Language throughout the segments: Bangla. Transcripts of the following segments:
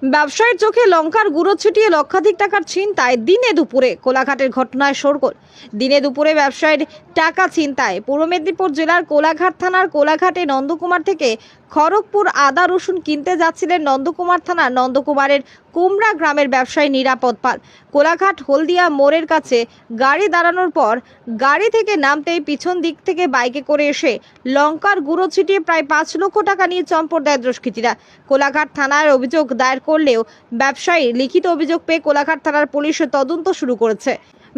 ব্যবসায়ীর চোখে লঙ্কার গুঁড়ো ছিটিয়ে লক্ষাধিক টাকার ছিনতাই দিনে দুপুরে কোলাঘাটের ঘটনায় শোরগোল। দিনে দুপুরে ব্যবসায়ীর টাকা ছিনতাই। পূর্ব মেদিনীপুর জেলার কোলাঘাট থানার কোলাঘাটে নন্দকুমার থেকে খড়গপুর আদা রসুন কিনতে যাচ্ছিলেন নন্দকুমার থানার নন্দকুমারের কুমড়া গ্রামের ব্যবসায়ী নিরাপদ পাল। কোলাঘাট হলদিয়া মোড়ের কাছে গাড়ি দাঁড়ানোর পর গাড়ি থেকে নামতেই পিছন দিক থেকে বাইকে করে এসে লঙ্কার গুঁড়ো ছিটিয়ে প্রায় 5 লক্ষ টাকা নিয়ে চম্পট দেয় দুষ্কৃতীরা। কোলাঘাট থানায় অভিযোগ দায়ের করলেও ব্যবসায়ী লিখিত অভিযোগ পেয়ে কোলাঘাট থানার পুলিশ তদন্ত শুরু করেছে।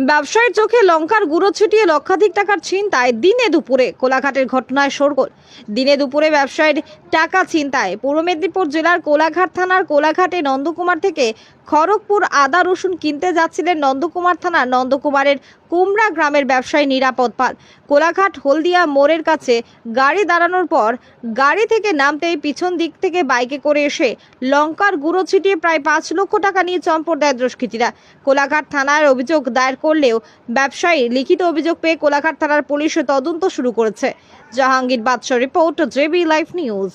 ব্যবসায়ীর চোখে লঙ্কার গুঁড়ো ছিটিয়ে লক্ষাধিক টাকার ছিনতাই দিনে দুপুরে কোলাঘাটের ঘটনায় শোরগোল। দিনে দুপুরে ব্যবসায়ীর টাকা ছিনতাই। পূর্ব মেদিনীপুর জেলার কোলাঘাট থানার কোলাঘাটে নন্দকুমার থেকে খড়গপুর আদা রসুন কিনতে যাচ্ছিলেন নন্দকুমার থানার নন্দকুমারের কুমড়া গ্রামের ব্যবসায়ী নিরাপদ পাল। কোলাঘাট হলদিয়া মোড়ের কাছে গাড়ি দাঁড়ানোর পর গাড়ি থেকে নামতেই পিছন দিক থেকে বাইকে করে এসে লঙ্কার গুঁড়ো ছিটিয়ে প্রায় 5 লক্ষ টাকা নিয়ে চম্পট দেয় দুষ্কৃতীরা। কোলাঘাট থানায় অভিযোগ দায়ের করলেও ব্যবসায়ী লিখিত অভিযোগ পেয়ে কোলাঘাট থানার পুলিশ তদন্ত শুরু করেছে। জাহাঙ্গীর বাদশা রিপোর্ট, জেবি লাইভ নিউজ।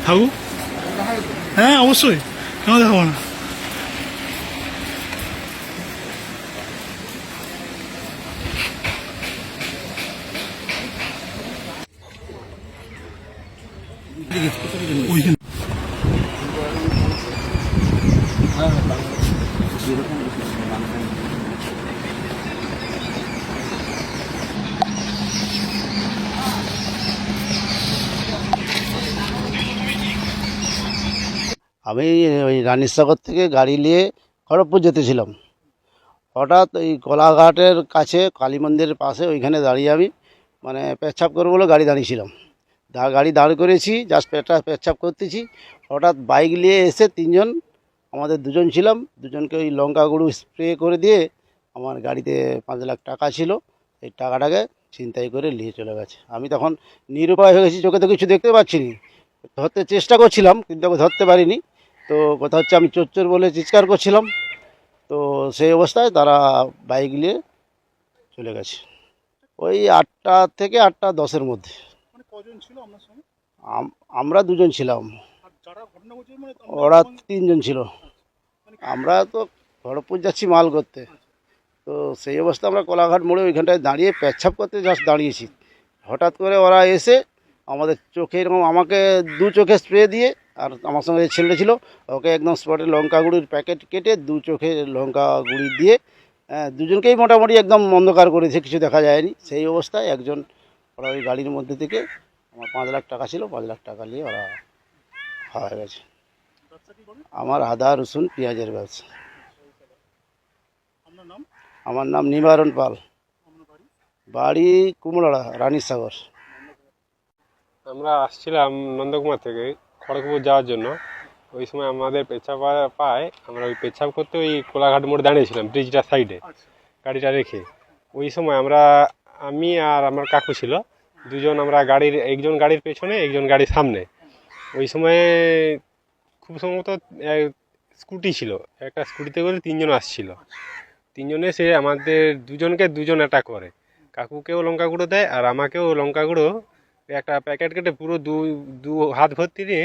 থাকুক, হ্যাঁ অবশ্যই, কেন দেখাবো না। ওইখানে আমি ওই রানীসাগর থেকে গাড়ি নিয়ে খড়গপুর যেতেছিলাম। হঠাৎ ওই কোলাঘাটের কাছে কালী মন্দিরের পাশে ওইখানে দাঁড়িয়ে আমি পেচ্ছাপ করবো বলে গাড়ি দাঁড়িয়েছিলাম। গাড়ি দাঁড় করেছি, জাস্ট পেচ্ছাপ করতেছি। হঠাৎ বাইক নিয়ে এসে তিনজন, আমাদের দুজন ছিলাম, দুজনকে ওই লঙ্কা গুঁড়ো স্প্রে করে দিয়ে আমার গাড়িতে 5 লাখ টাকা ছিল, এই টাকাটাকে ছিনতাই করে নিয়ে চলে গেছে। আমি তখন নিরুপায় হয়ে গেছি, চোখে তো কিছু দেখতে পাচ্ছি নি। ধরতে চেষ্টা করছিলাম কিন্তু আমি ধরতে পারিনি। তো কথা হচ্ছে আমি চোর চোর বলে চিৎকার করছিলাম। তো সেই অবস্থায় তারা বাইক নিয়ে চলে গেছে। ওই 8টা থেকে 8টা 10-এর মধ্যে। আমরা দুজন ছিলাম, ওরা 3জন ছিল। আমরা তো খড়গপুর যাচ্ছি মাল করতে। তো সেই অবস্থা আমরা কোলাঘাট মোড়ে ওইখানটায় দাঁড়িয়ে পেচ্ছাপ করতে জাস্ট দাঁড়িয়েছি। হঠাৎ করে ওরা এসে আমাদের চোখে এরকম আমাকে 2 চোখে স্প্রে দিয়ে, আর আমার সঙ্গে যে ছেলেটা ছিল ওকে একদম স্পটে লঙ্কা গুঁড়ির প্যাকেট কেটে 2 চোখে লঙ্কা গুঁড়ি দিয়ে দুজনকেই মোটামুটি একদম অন্ধকার করেছে, কিছু দেখা যায়নি। সেই অবস্থায় একজন, ওরা ওই গাড়ির মধ্যে থেকে আমার 5 লাখ টাকা ছিল, 5 লাখ টাকা নিয়ে ওরা হয়ে গেছে। আমার আদা রসুন পেঁয়াজের ব্যবসা। আমার নাম নিবারণ পাল, বাড়ি কুমড়াড়া, রানীসাগর। আমরা আসছিলাম নন্দকুমার থেকে খড়গপুর যাওয়ার জন্য। ওই সময় আমাদের পেচ্ছাপ পায়, আমরা ওই পেচ্ছাপ করতে ওই কোলাঘাট মোড়ে দাঁড়িয়েছিলাম ব্রিজটার সাইডে গাড়িটা রেখে। ওই সময় আমি আর আমার কাকু ছিল দুজন, আমরা একজন গাড়ির পেছনে একজন গাড়ির সামনে। ওই সময়ে খুব সম্ভবত স্কুটি ছিল, একটা স্কুটিতে করে 3জন আসছিল। 3জনে সে আমাদের দুজন অ্যাটাক করে, কাকুকেও লঙ্কা গুঁড়ো দেয় আর আমাকেও লঙ্কা গুঁড়ো একটা প্যাকেট কেটে পুরো দু হাত ভর্তি দিয়ে